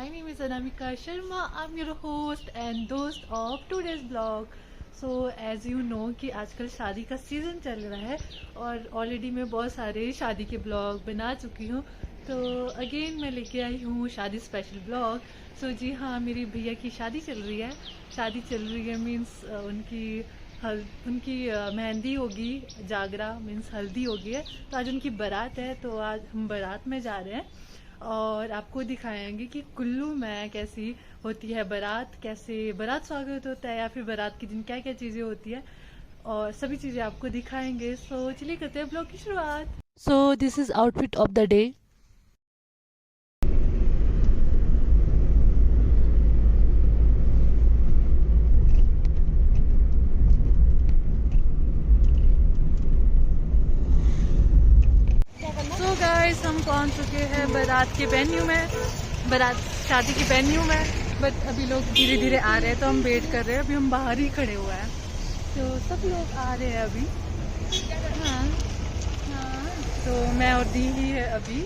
My name is Anamika Sharma. I'm your host and host of today's vlog. So as you know कि आजकल शादी का season चल रहा है और ऑलरेडी मैं बहुत सारे शादी के ब्लॉग बना चुकी हूँ। तो अगेन मैं लेके आई हूँ शादी स्पेशल ब्लॉग। सो जी हाँ, मेरी भैया की शादी चल रही है। शादी चल रही है मीन्स उनकी मेहंदी होगी, जागरा मीन्स हल्दी होगी है। तो आज उनकी बारात है, तो आज हम बारात में जा रहे हैं और आपको दिखाएंगे कि कुल्लू में कैसी होती है बारात, कैसे बारात स्वागत होता है या फिर बारात के दिन क्या क्या चीज़ें होती है और सभी चीज़ें आपको दिखाएंगे। सो चलिए करते हैं ब्लॉग की शुरुआत। So this is outfit of the day. हम पहुंच चुके हैं बारात के वेन्यू में, बारात शादी के वेन्यू में। बट अभी लोग धीरे धीरे आ रहे हैं तो हम वेट कर रहे हैं। अभी हम बाहर ही खड़े हुए हैं, तो सब लोग आ रहे हैं अभी। हाँ हाँ, तो मैं और दी ही है अभी।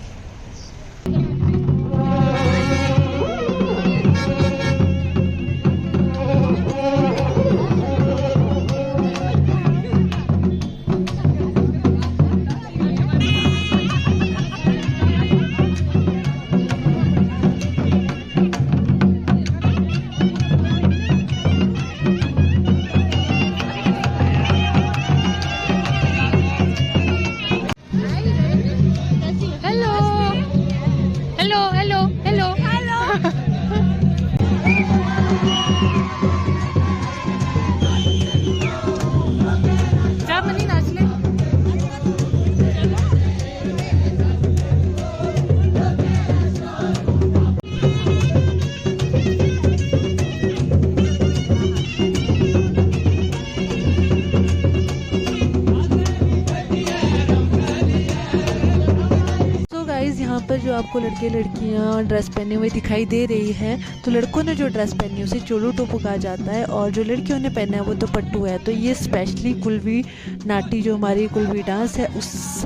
यहाँ पर जो आपको लड़के लड़कियाँ ड्रेस पहने हुए दिखाई दे रही हैं, तो लड़कों ने जो ड्रेस पहनी है उसे चोलो टोपो कहा जाता है और जो लड़कियों ने पहना है वो तो पट्टू है। तो ये स्पेशली कुल्वी नाटी जो हमारी कुल्वी डांस है, उस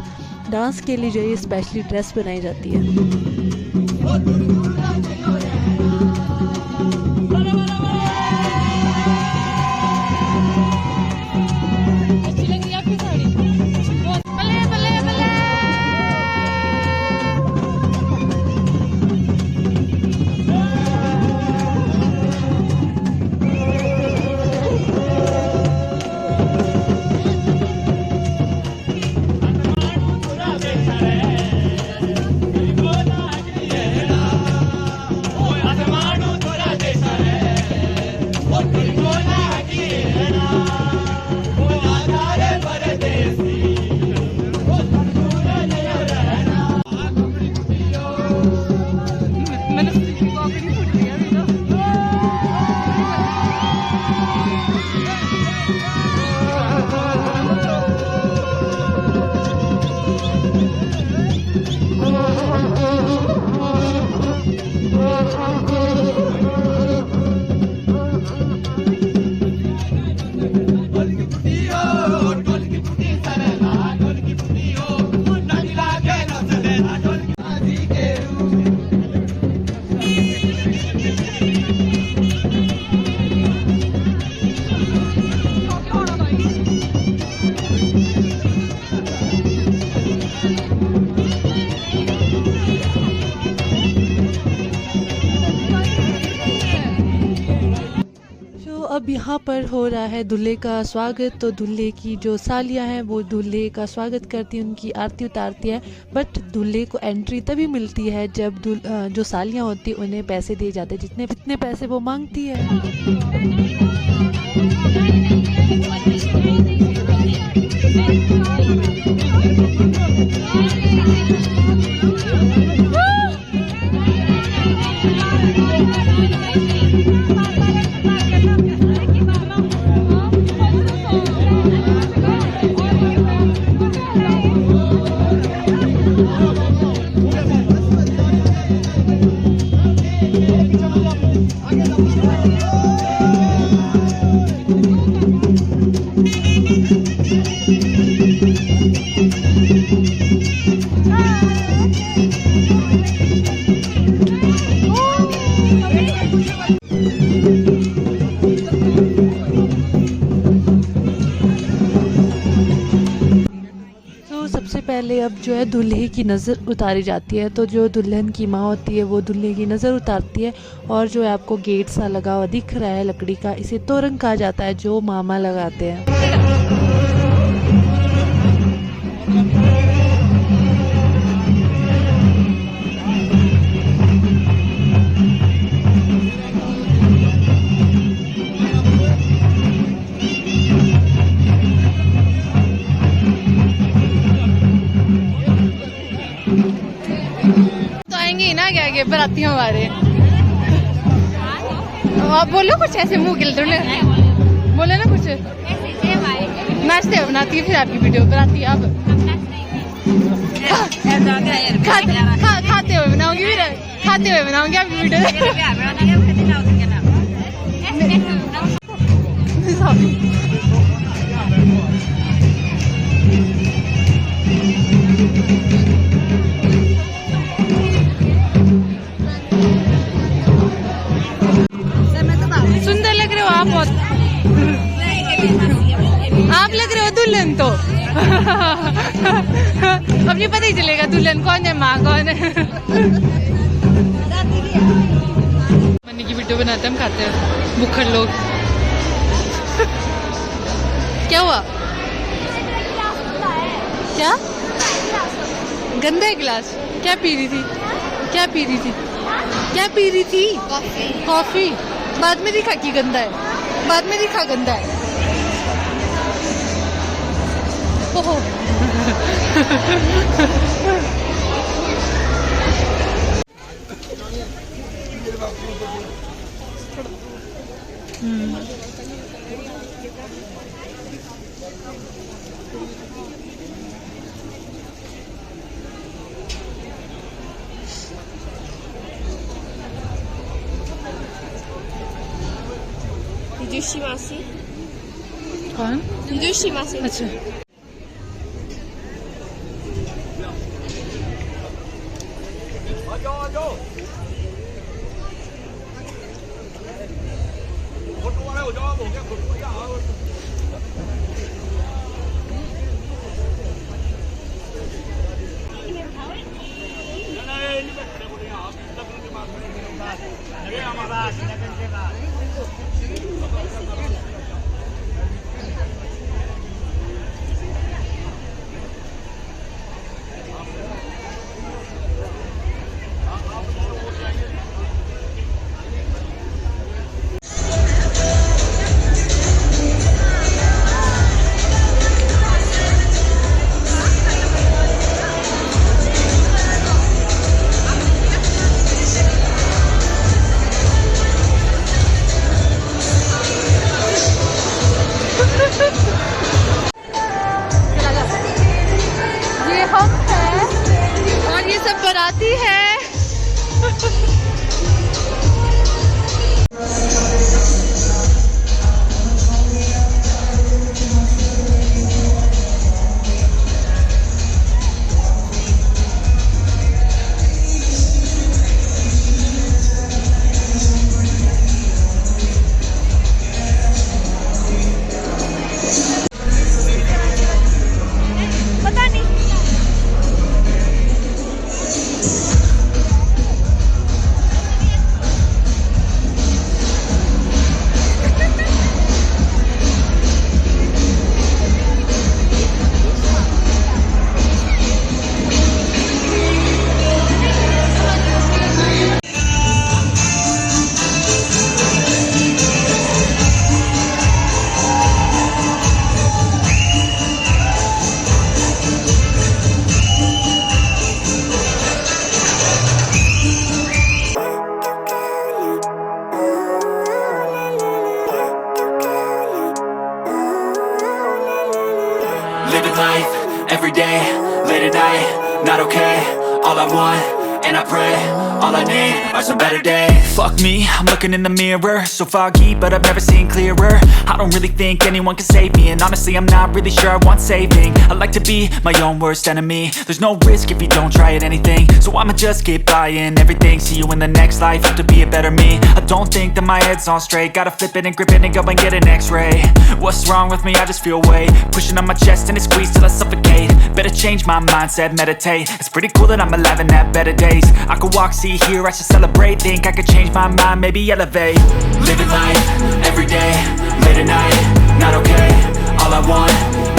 डांस के लिए जो ये स्पेशली ड्रेस बनाई जाती है। अब यहाँ पर हो रहा है दूल्हे का स्वागत। तो दूल्हे की जो सालियाँ हैं वो दूल्हे का स्वागत करती हैं, उनकी आरती उतारती है। बट दूल्हे को एंट्री तभी मिलती है जब जो सालियाँ होती हैं उन्हें पैसे दिए जाते हैं, जितने पैसे वो मांगती है। जो है दूल्हे की नज़र उतारी जाती है। तो जो दुल्हन की माँ होती है वो दूल्हे की नज़र उतारती है। और जो है आपको गेट सा लगा हुआ दिख रहा है लकड़ी का, इसे तोरण कहा जाता है जो मामा लगाते हैं। तो आएंगे ना आगे आगे बराती हमारे। आप बोलो कुछ ऐसे मुंह गिल बोले ना कुछ। नाचते हो बनाती है फिर आपकी वीडियो बनाती है। अब खाते हुए बनाऊंगी, फिर खाते हुए बनाऊंगी आपकी वीडियो। सुंदर लग रहे हो आप बहुत। आप लग रहे हो दुल्हन तो। अब नहीं पता ही चलेगा दुल्हन कौन है माँ कौन है। मन्नी की वीडियो बनाते हम खाते हैं बुखर लोग। क्या हुआ? क्या गंदा है गिलास? क्या पी रही थी? क्या पी रही थी? क्या पी रही थी? कॉफी। बाद में दिखा कि गंदा है, बाद में दिखा गंदा है। ओहो। Yushi Masi. कौन? Yushi Masi. अच्छा। ये हम है और ये सब बराती है। Living life, every day, late at night, not okay. All I want, and I pray, all I need are some better days. Fuck me, I'm looking in the mirror, so foggy, but I've never seen clearer. I don't really think anyone can save me, and honestly I'm not really sure I want saving. I like to be my own worst enemy. There's no risk if you don't try at anything, so I'ma just keep buying everything. See you in the next life, have to be a better me. I don't think that my head's on straight, gotta flip it and grip it and go and get an x-ray. What's wrong with me? I just feel weight pushing on my chest and it squeezes till I suffocate. Better change my mindset, meditate. It's pretty cool that I'm alive and have better days. I could walk, see, hear, I should celebrate. Think I could change my mind, maybe elevate. Living life, everyday, late at night, not okay. All I want,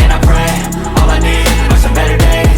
and I pray, all I need are some better days.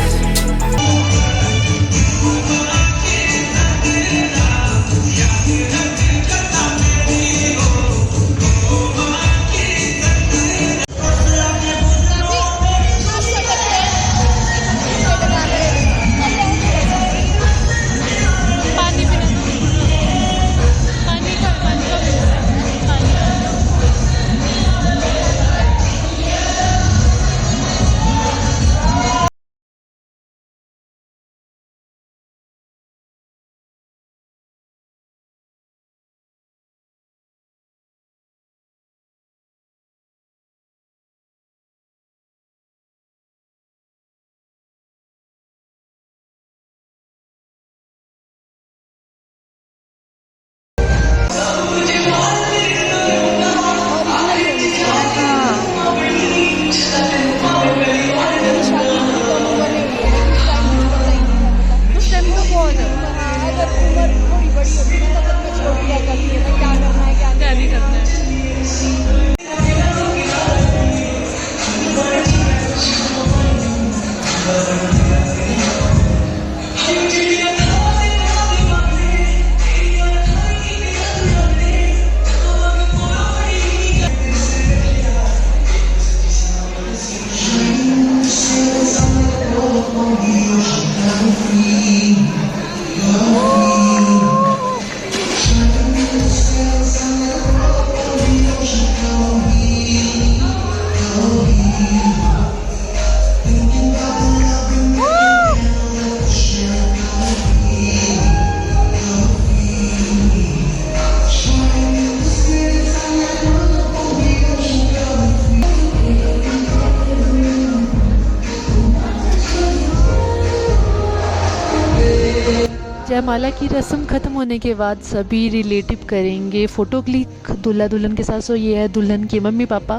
जयमाला की रस्म ख़त्म होने के बाद सभी relative करेंगे photo click दूल्हा दुल्हन के साथ। सो ये है दुल्हन के मम्मी पापा।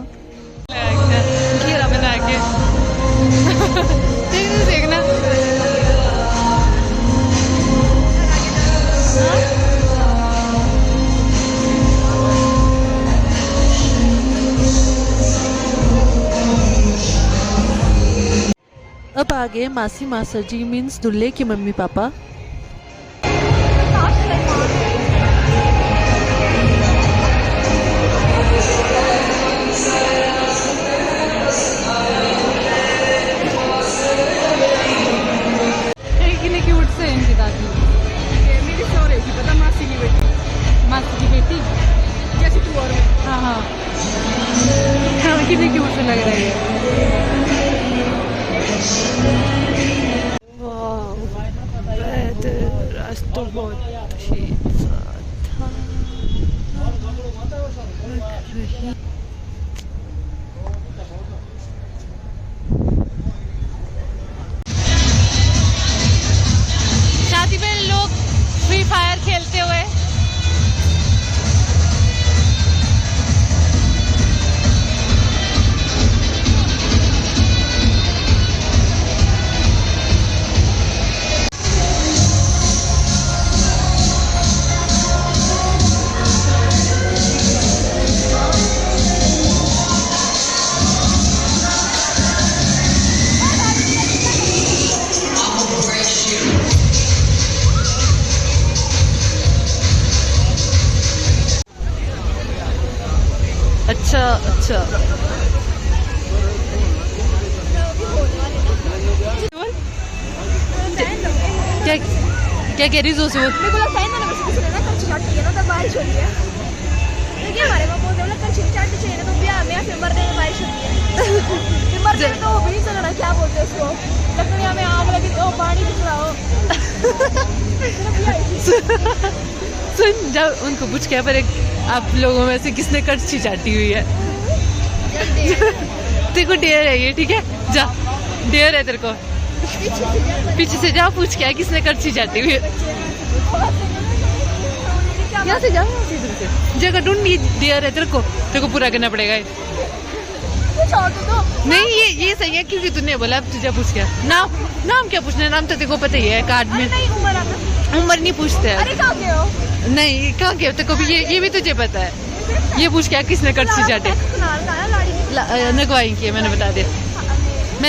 खीरा बना के देखना अब आगे मासी मासा जी मीन्स दूल्हे के मम्मी पापा। मासी की बेटी जैसे तू और हाँ हाँ कितनी क्यूट से लग रही है। आज तो बहुत ही था। शादी में लोग फ्री फायर खेलते हुए अच्छा अच्छा क्या क्या कह रही जोर से बोल। मेरे को लगता है ना किसी ने ना कच्ची चाट चाहिए ना, तब बारिश हो रही है। देखिए हमारे पापा बोलते हैं कच्ची चाट चाहिए ना, तो ब्याह में फिर मरने में बारिश होती है। फिर मरने में तो वो भी नहीं चल रहा, क्या बोलते हैं उसको, लकड़ियाँ में आग लगी तो पानी भी चलाओ। सुन, जब उनको पूछ के पर आप लोगों में से किसने कड़छी चाटी हुई है? तेरे को डेयर है ये, ठीक है? जा, डेयर है तेरे को। पीछे से जा, पूछ के किसने कड़छी चाटी हुई है। यहाँ से जाओ, यहाँ से इधर से जगह ढूंढ, डेयर है तेरे को पूरा करना पड़ेगा। नहीं ये सही है क्योंकि तूने बोला। अब तुझे पूछ क्या नाम क्या पूछना है? नाम तो तेरे को पता ही है कार्ड में। उम्र नहीं पूछते हैं। नहीं कहाँ के तेरे को भी ये भी तुझे पता है। ये पूछ क्या किसने कड़छी चाटे? नगवाई की है, मैंने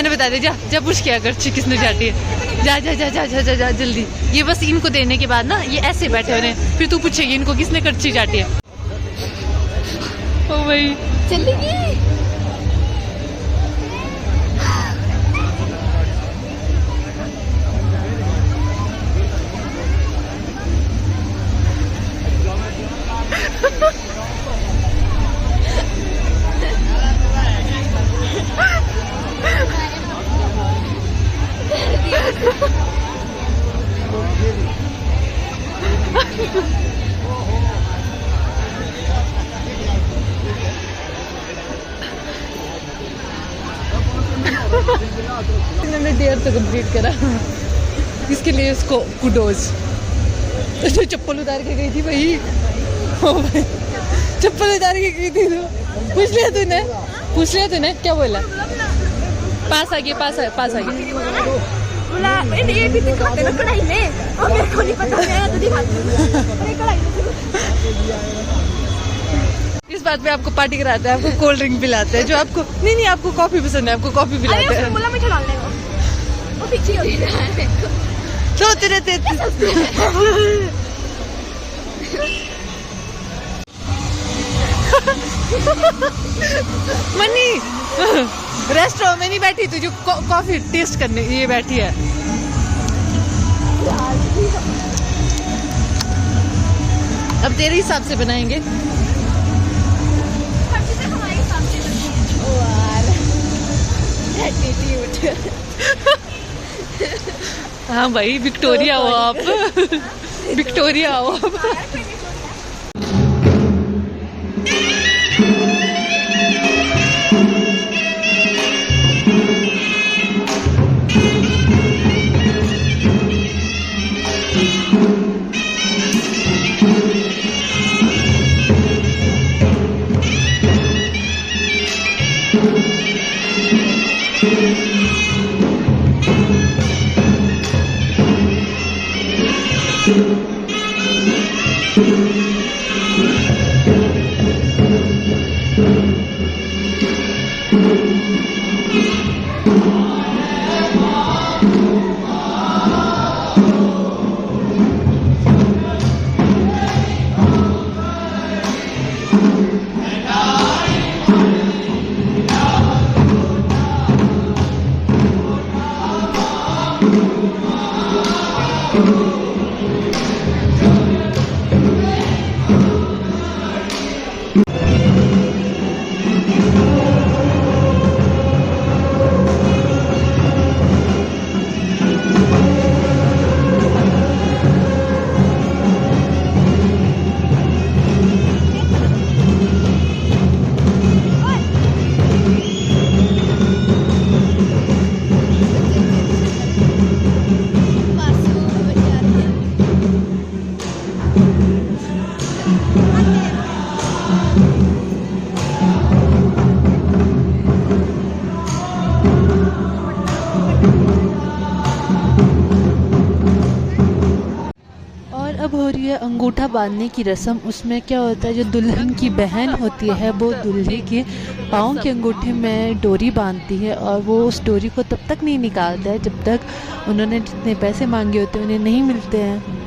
बता दिया। जा पूछ क्या कड़छी किसने चाटी है। जा जा जा जा जा जा जा जल्दी। ये बस इनको देने के बाद ना ये ऐसे बैठे हुए हैं, फिर तू पूछेगी इनको किसने कड़छी चाटी है। ओ भाई चलेगी। इन्होंने डेयर तो कंप्लीट करा, इसके लिए उसको कुडोज। तो जो चप्पल उतार के गई थी भाई, ओ भाई चप्पल उतार के गई थी। तो पूछ लिया तूने क्या बोला? पास आ गया। ये भी दिखाते ना कढ़ाई में, और मेरे को नहीं पता, मैं तो दिखाती कढ़ाई में। इस बात पे आपको पार्टी कराते हैं, आपको कोल्ड ड्रिंक पिलाते हैं। जो आपको नहीं आपको कॉफी पसंद है, आपको कॉफी पिलाते हैं। बोला मीठा डालने को, वो पीछे हो गया। सोते रहते मनी रेस्टोरेंट में नहीं बैठी तुझे कॉफी टेस्ट करने ये बैठी है। अब तेरे हिसाब से बनाएंगे। हाँ भाई विक्टोरिया हो आप। विक्टोरिया हो आप। अब हो रही है अंगूठा बांधने की रस्म। उसमें क्या होता है, जो दुल्हन की बहन होती है वो दूल्हे के पाँव के अंगूठे में डोरी बांधती है और वो उस डोरी को तब तक नहीं निकालता है जब तक उन्होंने जितने पैसे मांगे होते हैं उन्हें नहीं मिलते हैं।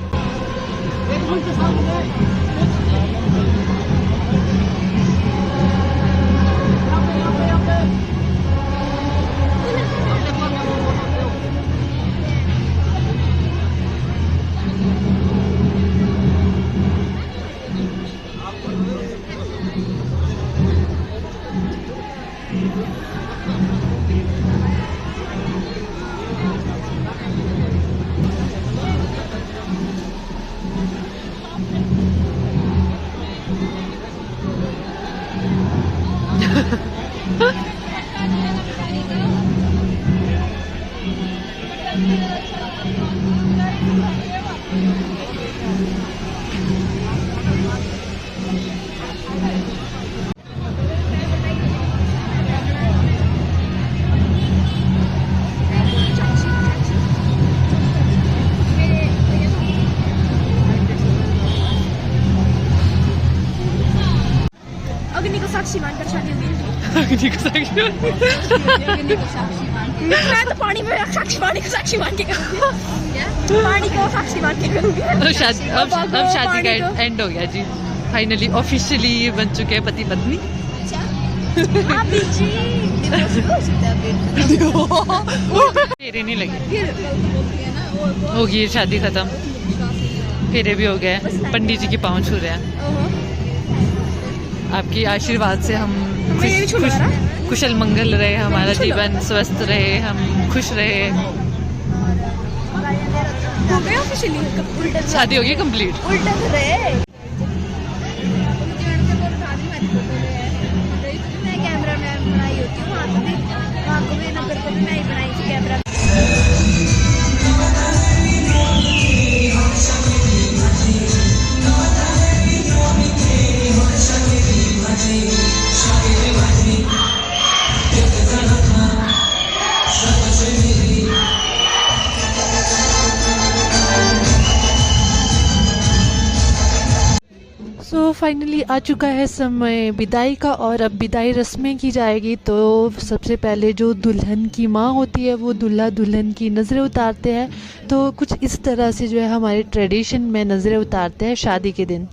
साक्षी मानकर शादी होगी। अग्नि को साक्षी मैं तो पानी में साक्षी मान के करूँगी। पानी को साक्षी मान के करूँगी। अब शादी का एंड हो गया जी। फाइनली ऑफिशियली ये बन चुके हैं पति पत्नी। अभी जी divorce हो सकता है अभी। फेरे नहीं लगे, होगी ये शादी खत्म, फेरे भी हो गए, पंडित जी के पाँव छू रहे हैं। आपके आशीर्वाद से हम कुशल मंगल रहे, हमारा जीवन स्वस्थ रहे, हम खुश रहे। हो गया ऑफिशियली उल्टा शादी होगी कंप्लीट। उल्टा रहे। मैं कैमरा मैन बनाई होती हूँ, वहाँ को भी नगर को भी मैं ही बनाई थी कैमरा। सो फाइनली आ चुका है समय विदाई का, और अब विदाई रस्में की जाएगी। तो सबसे पहले जो दुल्हन की माँ होती है वो दूल्हा दुल्हन की नज़रें उतारते हैं। तो कुछ इस तरह से जो है हमारे ट्रेडिशन में नज़रें उतारते हैं शादी के दिन।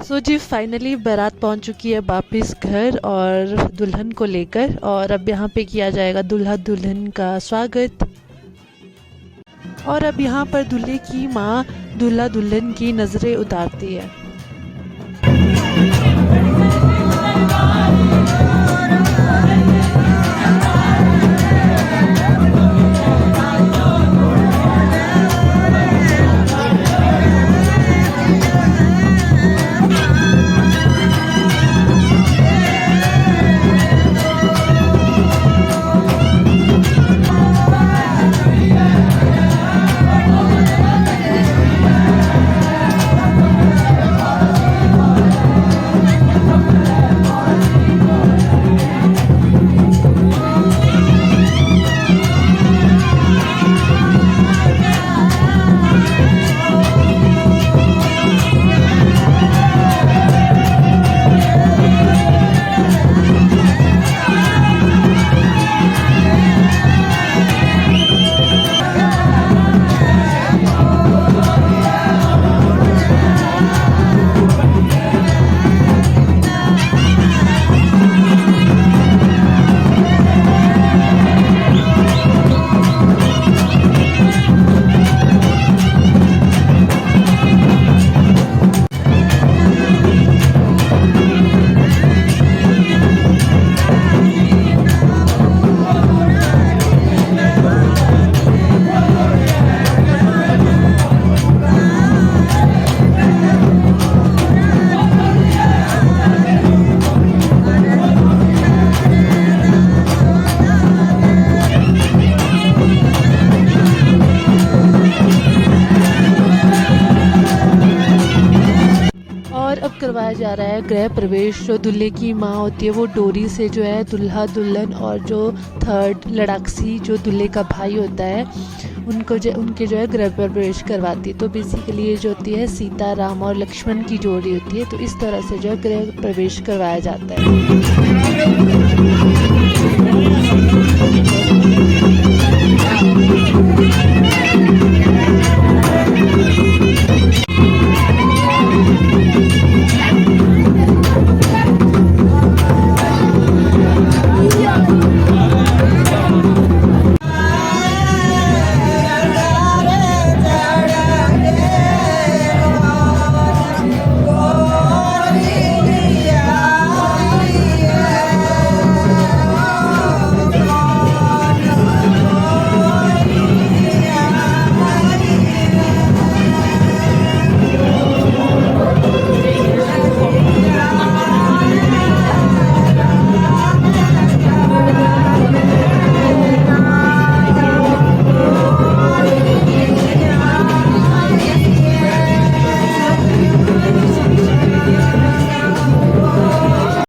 सो जी फाइनली बारात पहुंच चुकी है वापस घर और दुल्हन को लेकर, और अब यहाँ पे किया जाएगा दूल्हा दुल्हन का स्वागत। और अब यहाँ पर दूल्हे की माँ दूल्हा दुल्हन की नज़रें उतारती है। करवाया जा रहा है। गृह प्रवेश, जो दूल्हे की माँ होती है वो डोरी से जो है दुल्हा दुल्हन और जो थर्ड लड़ाकसी जो दूल्हे का भाई होता है उनके जो है गृह प्रवेश करवाती है। तो बेसिकली ये जो होती है सीता राम और लक्ष्मण की जोड़ी होती है। तो इस तरह से जो है गृह प्रवेश करवाया जाता है।